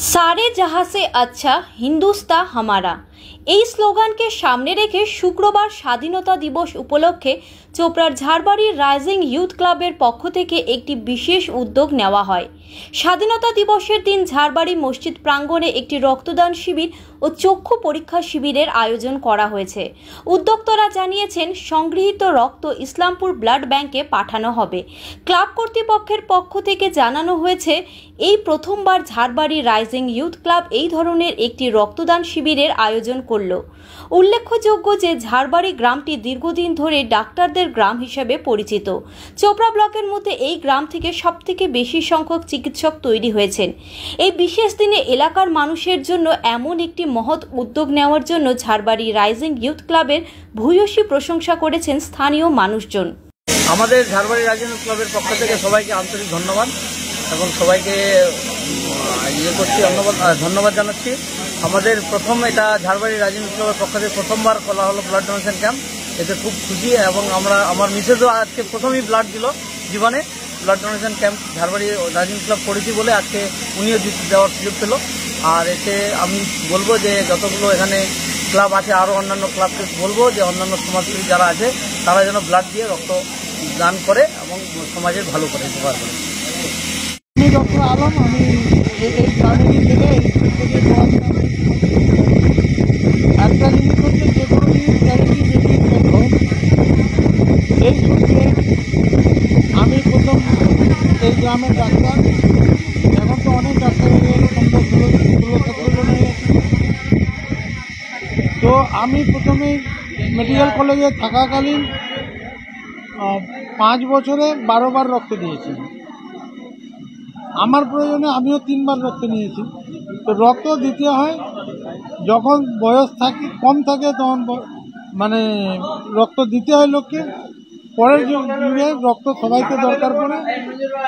सारे जहां से अच्छा हिंदुस्तान हमारा এই স্লোগানকে সামনে রেখে শুক্রবার স্বাধীনতা দিবস উপলক্ষে চোপড়ার ঝাড়বাড়ি রাইজিং ইউথ ক্লাবের পক্ষ থেকে একটি বিশেষ উদ্যোগ নেওয়া হয়। স্বাধীনতা দিবসের দিন ঝাড়বাড়ি মসজিদ প্রাঙ্গণে একটি রক্তদান শিবির ও চক্ষু পরীক্ষা শিবিরের আয়োজন করা হয়েছে। উদ্যোক্তারা জানিয়েছেন, সংগৃহীত রক্ত ইসলামপুর ব্লাড ব্যাংকে পাঠানো হবে। ক্লাব কর্তৃপক্ষের পক্ষ থেকে জানানো হয়েছে, এই প্রথমবার ঝাড়বাড়ি রাইজিং ইউথ ক্লাব এই ধরনের একটি রক্তদান শিবিরের আয়োজন করল। উল্লেখযোগ্য যে ঝাড়বাড়ি গ্রামটি দীর্ঘদিন ধরে ডাক্তারদের গ্রাম হিসেবে পরিচিত। চোপড়া ব্লকের মধ্যে এই গ্রাম থেকে সবথেকে বেশি সংখ্যক চিকিৎসক তৈরি হয়েছেন। এই বিশেষ দিনে এলাকার মানুষের জন্য এমন একটি মহৎ উদ্যোগ নেওয়ার জন্য ঝাড়বাড়ি রাইজিং ইউথ ক্লাবের ভূয়সী প্রশংসা করেছেন স্থানীয় মানুষজন। আমাদের ঝাড়বাড়ি রাইজিং ইউথ ক্লাবের পক্ষ থেকে সবাইকে আন্তরিক ধন্যবাদ এবং সবাইকে ধন্যবাদ জানাচ্ছি। আমাদের প্রথম এটা ঝাড়বাড়ি রাইজিং ইউথ ক্লাবের পক্ষ থেকে প্রথমবার করা হলো ব্লাড ডোনেশন ক্যাম্প। এতে খুব খুশি এবং আমার মিসেসও আজকে প্রথমেই ব্লাড দিল জীবনে। Blood donation camp Jharbari rising club করেছি বলে আজকে উনিও দেওয়ার সুযোগ পেল। আর এতে আমি বলবো যে যতগুলো এখানে ক্লাব আছে আরও অন্যান্য ক্লাবকে বলবো যে অন্যান্য সমাজসেবী যারা আছে তারা যেন ব্লাড দিয়ে রক্ত দান করে এবং সমাজের ভালো করে উপকার করে। আমি ডক্টর আলম, আমি এই গ্রামের থেকে একটা জিনিস হচ্ছে যে কোনো জিনিস চ্যারিটি বেশি প্রথম। এই সূত্রে আমি প্রথম এই গ্রামের ডাক্তার, এখন তো অনেক ডাক্তার হয়ে গেল, 15-16 জন হয়ে গেছে। তো আমি প্রথমেই মেডিকেল কলেজে থাকাকালীন 5 বছরে 12 বার রক্ত দিয়েছি। আমার প্রয়োজনে আমিও 3 বার রক্ত নিয়েছি। তো রক্ত দিতে হয় যখন বয়স কম থাকে, তখন মানে রক্ত দিতে হয় লোককে। পরের যুগে রক্ত সবাইকে দরকার পড়ে,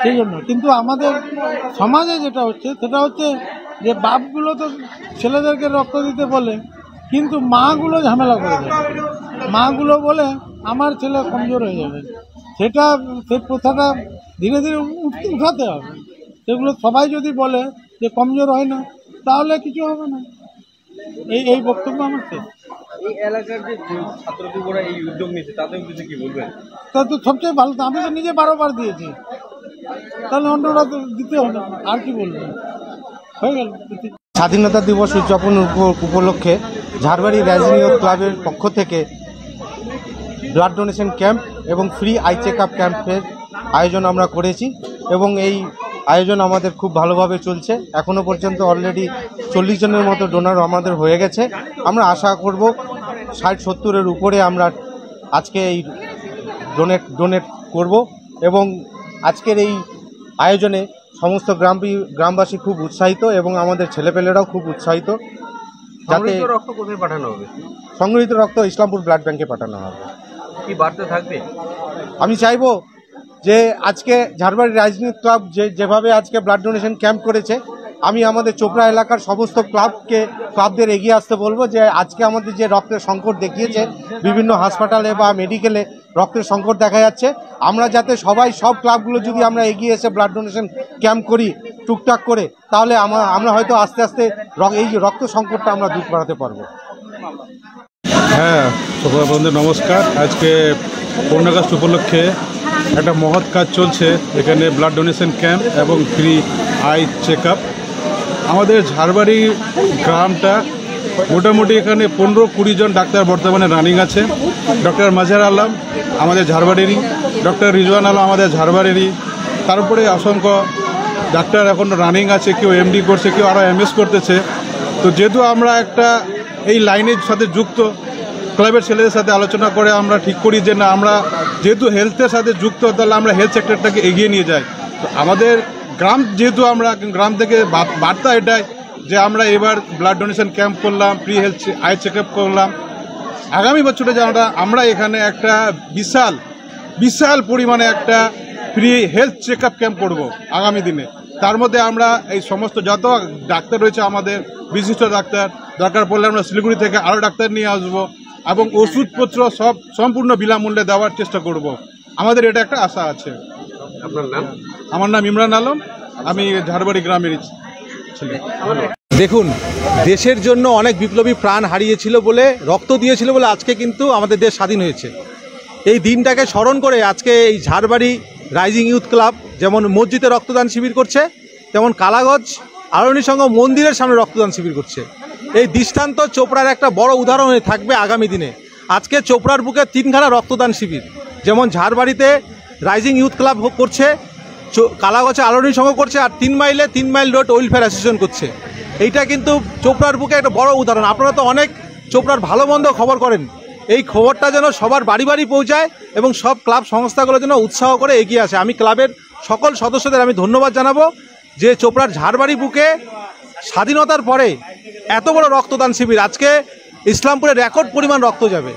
সেই জন্য। কিন্তু আমাদের সমাজে যেটা হচ্ছে সেটা হচ্ছে যে বাপগুলো তো ছেলেদেরকে রক্ত দিতে বলে, কিন্তু মাগুলো ঝামেলা করে দেয়। মাগুলো বলে আমার ছেলে কমজোর হয়ে যাবে। সেই প্রথাটা ধীরে ধীরে উঠাতে হবে। সেগুলো সবাই যদি বলে যে কমজোর হয় না, তাহলে কিছু হবে না। এই বক্তব্য আমার শেষ। এই এলাকার যে ছাত্রযুবরা এই উদ্যোগ নিয়েছে তাদের কিছু কি বলবেন? তা তো সবচেয়ে ভালো। আমি তো নিজে 12 বার দিয়েছি, তাহলে অন্যরা তো দিতে হবে, আর কি বলবেন? হয়ে গেল। স্বাধীনতা দিবস উদযাপন উপলক্ষে ঝাড়বাড়ি রাইজিং ইউথ ক্লাবের পক্ষ থেকে ব্লাড ডোনেশন ক্যাম্প এবং ফ্রি আই চেক আপ ক্যাম্পের আয়োজন আমরা করেছি এবং এই আয়োজন আমাদের খুব ভালোভাবে চলছে। এখনও পর্যন্ত অলরেডি 40 জনের মতো ডোনার আমাদের হয়ে গেছে। আমরা আশা করব 60-70-এর উপরে আমরা আজকে এই ডোনেট করব এবং আজকের এই আয়োজনে সমস্ত গ্রামবাসী খুব উৎসাহিত এবং আমাদের ছেলেপেলেরাও খুব উৎসাহিত। যাতে রক্ত কোথায় পাঠানো হবে? সংগৃহীত রক্ত ইসলামপুর ব্লাড ব্যাংকে পাঠানো হবে। কি বার্তা থাকবে? আমি চাইবো যে আজকে ঝাড়বাড়ি রাইজিং ইউথ ক্লাব যেভাবে আজকে ব্লাড ডোনেশন ক্যাম্প করেছে, আমি আমাদের চোপড়া এলাকার সমস্ত ক্লাবদের এগিয়ে আসতে বলবো যে আজকে আমাদের যে রক্তের সংকট দেখিয়েছে, বিভিন্ন হাসপাতালে বা মেডিকেলে রক্তের সংকট দেখা যাচ্ছে, আমরা যাতে সব ক্লাবগুলো যদি আমরা এগিয়ে এসে ব্লাড ডোনেশন ক্যাম্প করি টুকটাক করে, তাহলে আমরা হয়তো আস্তে আস্তে এই রক্ত সংকটটা আমরা দূর করাতে পারবো। হ্যাঁ, চোপড়া বন্ধু নমস্কার। আজকে 15 আগস্ট উপলক্ষে একটা মহৎ কাজ চলছে এখানে, ব্লাড ডোনেশন ক্যাম্প এবং ফ্রি আই চেক আপ। আমাদের ঝাড়বাড়ি গ্রামটা মোটামুটি এখানে 15-20 জন ডাক্তার বর্তমানে রানিং আছে। ডক্টর মাজহার আলম আমাদের ঝাড়বাড়িরই, ডক্টর রিজওয়ান আলম আমাদের ঝাড়বাড়িরই, তারপরে অসংখ্য ডাক্তার এখন রানিং আছে, কেউ এমডি করছে, কেউ আরও এমএস করতেছে। তো যেহেতু আমরা একটা এই লাইনের সাথে যুক্ত, ক্লাবের ছেলেদের সাথে আলোচনা করে আমরা ঠিক করি যে না, আমরা যেহেতু হেলথের সাথে যুক্ত, তাহলে আমরা হেলথ সেক্টরটাকে এগিয়ে নিয়ে যাই। তো আমাদের গ্রাম, যেহেতু আমরা গ্রাম থেকে বার্তা এটাই যে আমরা এবার ব্লাড ডোনেশন ক্যাম্প করলাম, free health eye check up করলাম। আগামী বছরে যে আমরা এখানে একটা বিশাল পরিমাণে একটা free health check up camp করবো আগামী দিনে। তার মধ্যে আমরা এই সমস্ত যত ডাক্তার রয়েছে আমাদের বিশিষ্ট ডাক্তার, দরকার পড়লে আমরা শিলিগুড়ি থেকে আরও ডাক্তার নিয়ে আসবো এবং ওষুধপত্র সব সম্পূর্ণ বিনামূল্যে দেওয়ার চেষ্টা করব। আমাদের এটা একটা আশা আছে। আপনার নাম? আমার নাম ইমরান আলম, আমি ঝাড়বাড়ি গ্রামের। ছেলে। দেখুন, দেশের জন্য অনেক বিপ্লবী প্রাণ হারিয়েছিল বলে, রক্ত দিয়েছিল বলে আজকে কিন্তু আমাদের দেশ স্বাধীন হয়েছে। এই দিনটাকে স্মরণ করে আজকে এই ঝাড়বাড়ি রাইজিং ইউথ ক্লাব যেমন মসজিদে রক্তদান শিবির করছে, তেমন কালাগঞ্জ আলোনী সংঘ মন্দিরের সামনে রক্তদান শিবির করছে। এই দৃষ্টান্ত চোপড়ার একটা বড় উদাহরণ হয়ে থাকবে আগামী দিনে। আজকে চোপড়ার বুকে 3খানা রক্তদান শিবির, যেমন ঝাড়বাড়িতে রাইজিং ইউথ ক্লাব করছে, কালাগঞ্জে আলোনী সংঘ করছে, আর 3 মাইলে 3 মাইল রোড ওয়েলফেয়ার অ্যাসোসিয়েশন করছে। এইটা কিন্তু চোপড়ার বুকে একটা বড় উদাহরণ। আপনারা তো অনেক চোপড়ার ভালো মন্দ খবর করেন, এই খবরটা যেন সবার বাড়ি বাড়ি পৌঁছায় এবং সব ক্লাব সংস্থাগুলো যেন উৎসাহ করে এগিয়ে আসে। আমি ক্লাবের সকল সদস্যদের আমি ধন্যবাদ জানাবো যে চোপড়ার ঝাড়বাড়ি বুকে স্বাধীনতার পরে এত বড় রক্তদান শিবির। আজকে ইসলামপুরে রেকর্ড পরিমাণ রক্ত যাবে।